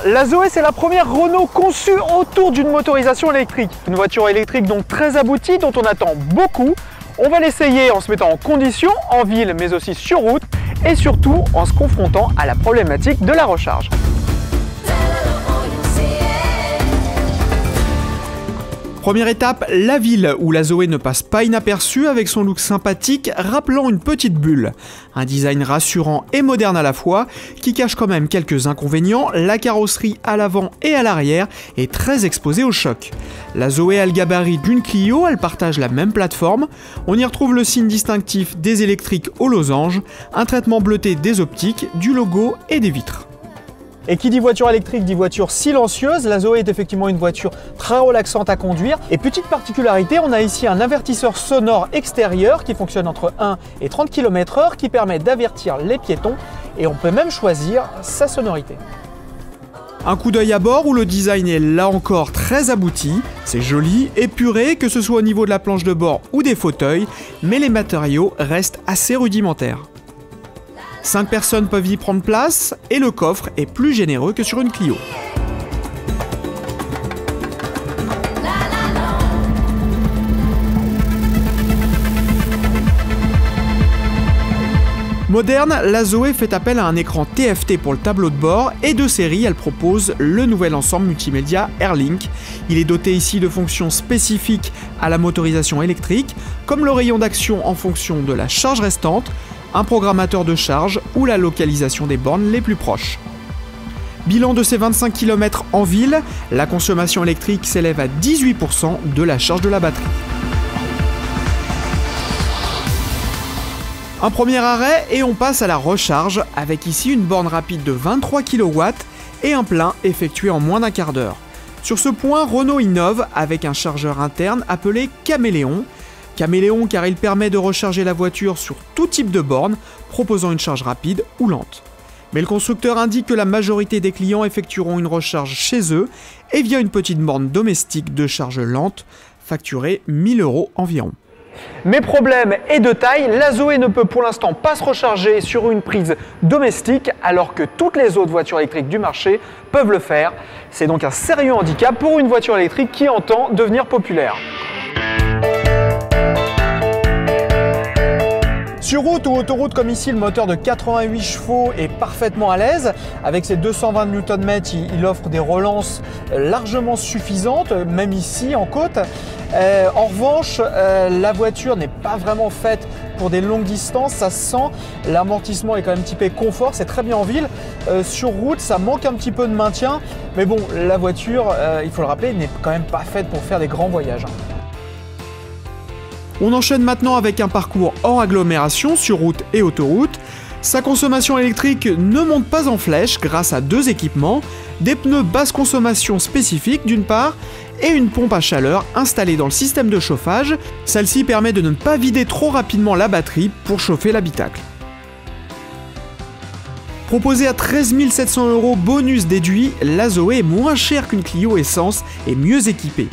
La Zoé, c'est la première Renault conçue autour d'une motorisation électrique. Une voiture électrique donc très aboutie dont on attend beaucoup. On va l'essayer en se mettant en condition, en ville mais aussi sur route et surtout en se confrontant à la problématique de la recharge. Première étape, la ville, où la Zoé ne passe pas inaperçue avec son look sympathique rappelant une petite bulle. Un design rassurant et moderne à la fois, qui cache quand même quelques inconvénients, la carrosserie à l'avant et à l'arrière est très exposée au choc. La Zoé a le gabarit d'une Clio, elle partage la même plateforme, on y retrouve le signe distinctif des électriques au losange, un traitement bleuté des optiques, du logo et des vitres. Et qui dit voiture électrique dit voiture silencieuse. La Zoé est effectivement une voiture très relaxante à conduire. Et petite particularité, on a ici un avertisseur sonore extérieur qui fonctionne entre 1 et 30 km/h qui permet d'avertir les piétons et on peut même choisir sa sonorité. Un coup d'œil à bord où le design est là encore très abouti, c'est joli, épuré, que ce soit au niveau de la planche de bord ou des fauteuils, mais les matériaux restent assez rudimentaires. 5 personnes peuvent y prendre place et le coffre est plus généreux que sur une Clio. Moderne, la Zoé fait appel à un écran TFT pour le tableau de bord et de série, elle propose le nouvel ensemble multimédia Airlink. Il est doté ici de fonctions spécifiques à la motorisation électrique, comme le rayon d'action en fonction de la charge restante, un programmateur de charge ou la localisation des bornes les plus proches. Bilan de ces 25 km en ville, la consommation électrique s'élève à 18% de la charge de la batterie. Un premier arrêt et on passe à la recharge avec ici une borne rapide de 23 kW et un plein effectué en moins d'un quart d'heure. Sur ce point, Renault innove avec un chargeur interne appelé Caméléon. Caméléon car il permet de recharger la voiture sur tout type de borne, proposant une charge rapide ou lente. Mais le constructeur indique que la majorité des clients effectueront une recharge chez eux et via une petite borne domestique de charge lente, facturée 1 000 € environ. Mais problème est de taille, la Zoé ne peut pour l'instant pas se recharger sur une prise domestique alors que toutes les autres voitures électriques du marché peuvent le faire. C'est donc un sérieux handicap pour une voiture électrique qui entend devenir populaire. Sur route ou autoroute comme ici, le moteur de 88 chevaux est parfaitement à l'aise. Avec ses 220 Nm, il offre des relances largement suffisantes, même ici en côte. En revanche, la voiture n'est pas vraiment faite pour des longues distances, ça se sent. L'amortissement est quand même typé confort, c'est très bien en ville. Sur route, ça manque un petit peu de maintien. Mais bon, la voiture, il faut le rappeler, n'est quand même pas faite pour faire des grands voyages. On enchaîne maintenant avec un parcours hors agglomération sur route et autoroute. Sa consommation électrique ne monte pas en flèche grâce à 2 équipements, des pneus basse consommation spécifiques d'une part et une pompe à chaleur installée dans le système de chauffage. Celle-ci permet de ne pas vider trop rapidement la batterie pour chauffer l'habitacle. Proposée à 13 700 € bonus déduit, la Zoé est moins chère qu'une Clio essence et mieux équipée.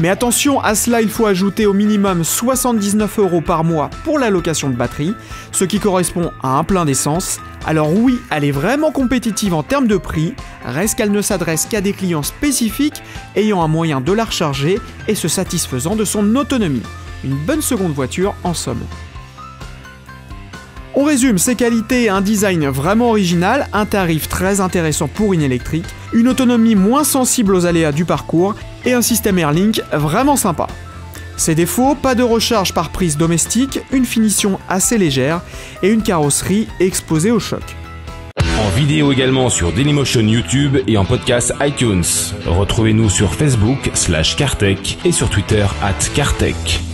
Mais attention, à cela il faut ajouter au minimum 79 € par mois pour la location de batterie, ce qui correspond à un plein d'essence. Alors oui, elle est vraiment compétitive en termes de prix, reste qu'elle ne s'adresse qu'à des clients spécifiques ayant un moyen de la recharger et se satisfaisant de son autonomie. Une bonne seconde voiture en somme. On résume ses qualités, un design vraiment original, un tarif très intéressant pour une électrique, une autonomie moins sensible aux aléas du parcours et un système Airlink vraiment sympa. Ses défauts, pas de recharge par prise domestique, une finition assez légère et une carrosserie exposée au choc. En vidéo également sur Dailymotion YouTube et en podcast iTunes. Retrouvez-nous sur Facebook /Cartech et sur Twitter @Cartech.